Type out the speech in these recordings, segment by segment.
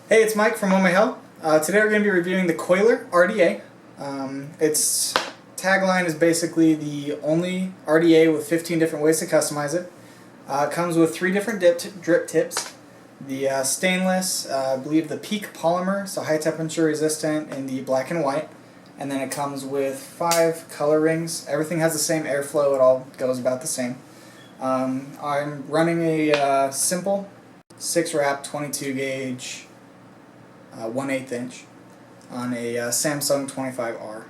Hey, it's Mike from My Hell. Today we're going to be reviewing the Koiler RDA. Its tagline is basically the only RDA with 15 different ways to customize it. It comes with 3 different drip tips. The stainless, I believe the peak polymer, so high temperature resistant in the black and white. And then it comes with 5 color rings. Everything has the same airflow, it all goes about the same. I'm running a simple 6-wrap 22 gauge 1/8 inch on a Samsung 25R.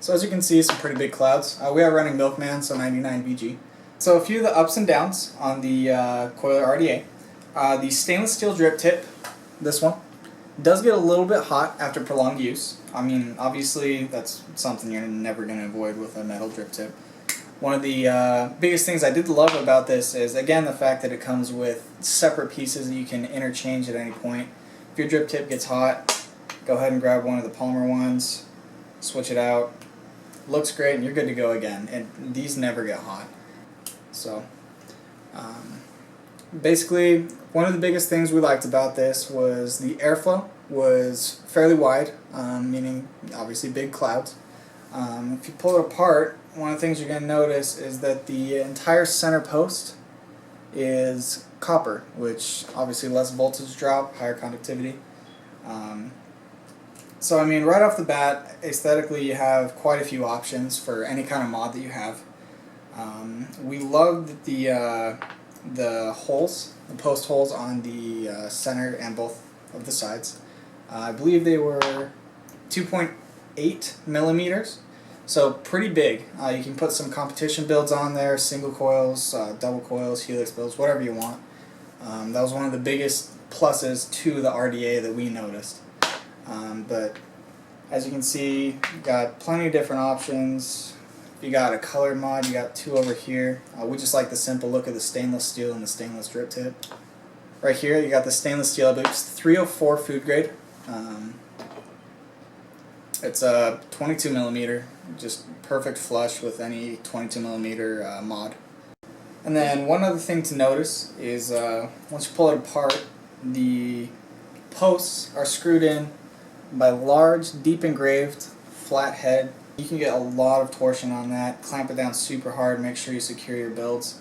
So as you can see, some pretty big clouds. We are running Milkman, so 99 VG. So a few of the ups and downs on the Koiler RDA. The stainless steel drip tip, this one, does get a little bit hot after prolonged use. I mean, obviously that's something you're never going to avoid with a metal drip tip. One of the biggest things I did love about this is, again, the fact that it comes with separate pieces that you can interchange at any point. If your drip tip gets hot, go ahead and grab one of the polymer ones, switch it out. Looks great and you're good to go again. And these never get hot. So, basically, one of the biggest things we liked about this was the airflow was fairly wide, meaning obviously big clouds. If you pull it apart, one of the things you're going to notice is that the entire center post is copper, which obviously less voltage drop, higher conductivity. So I mean, right off the bat, aesthetically you have quite a few options for any kind of mod that you have. We loved the holes, the post holes on the center and both of the sides. I believe they were 2.8 millimeters, so pretty big. You can put some competition builds on there, single coils, double coils, helix builds, whatever you want. That was one of the biggest pluses to the RDA that we noticed. But as you can see, you got plenty of different options. You got a color mod, you got 2 over here. We just like the simple look of the stainless steel and the stainless drip tip. Right here you got the stainless steel, but it's 304 food grade. It's a 22 millimeter, just perfect flush with any 22 millimeter mod. And then one other thing to notice is once you pull it apart, the posts are screwed in by large, deep engraved flat head. You can get a lot of torsion on that. Clamp it down super hard, make sure you secure your builds.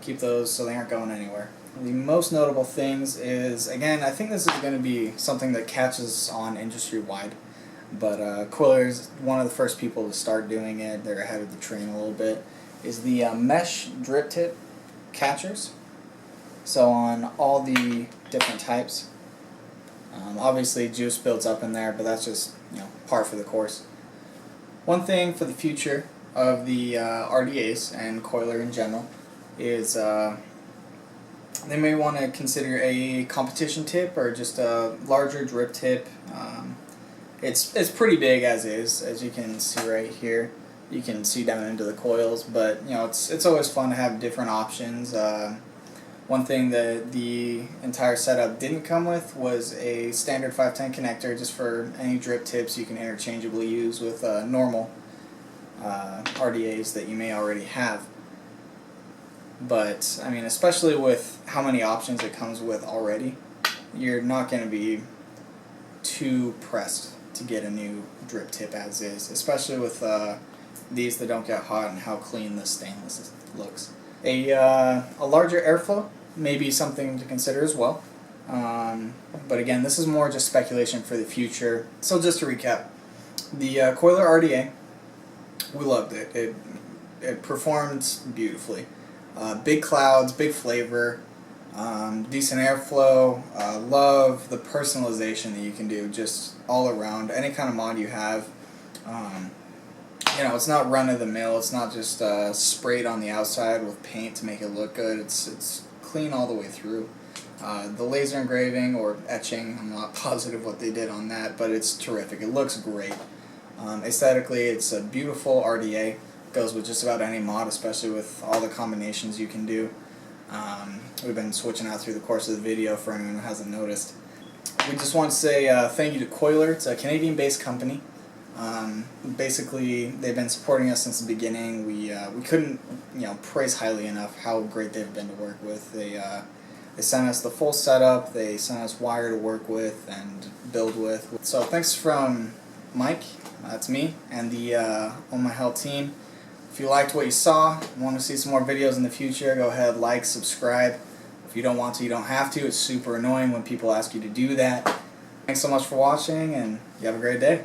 Keep those so they aren't going anywhere. The most notable things is, again, I think this is going to be something that catches on industry-wide, but Koiler is one of the first people to start doing it. They're ahead of the train a little bit, is the mesh drip tip catchers. So on all the different types, obviously juice builds up in there, but that's just, par for the course. One thing for the future of the RDAs and Koiler in general is they may want to consider a competition tip or just a larger drip tip. It's pretty big as is, as you can see right here. You can see down into the coils, but it's always fun to have different options. One thing that the entire setup didn't come with was a standard 510 connector, just for any drip tips you can interchangeably use with normal RDAs that you may already have. But I mean, especially with how many options it comes with already, you're not going to be too pressed to get a new drip tip as is, especially with these that don't get hot and how clean the stainless looks. A larger airflow may be something to consider as well, but again, this is more just speculation for the future. So just to recap, the Koiler RDA, we loved it. It performed beautifully. Big clouds, big flavor, decent airflow. Love the personalization that you can do just all around. Any kind of mod you have. It's not run-of-the-mill. It's not just sprayed on the outside with paint to make it look good. It's clean all the way through. The laser engraving or etching, I'm not positive what they did on that, but it's terrific. It looks great. Aesthetically, it's a beautiful RDA. Goes with just about any mod, especially with all the combinations you can do. We've been switching out through the course of the video for anyone who hasn't noticed. We just want to say thank you to Koiler. It's a Canadian-based company. Basically, they've been supporting us since the beginning. We couldn't praise highly enough how great they've been to work with. They sent us the full setup. They sent us wire to work with and build with. So thanks from Mike, that's me, and the On My Health team. If you liked what you saw, want to see some more videos in the future, go ahead, like, subscribe. If you don't want to, you don't have to. It's super annoying when people ask you to do that. Thanks so much for watching, and you have a great day.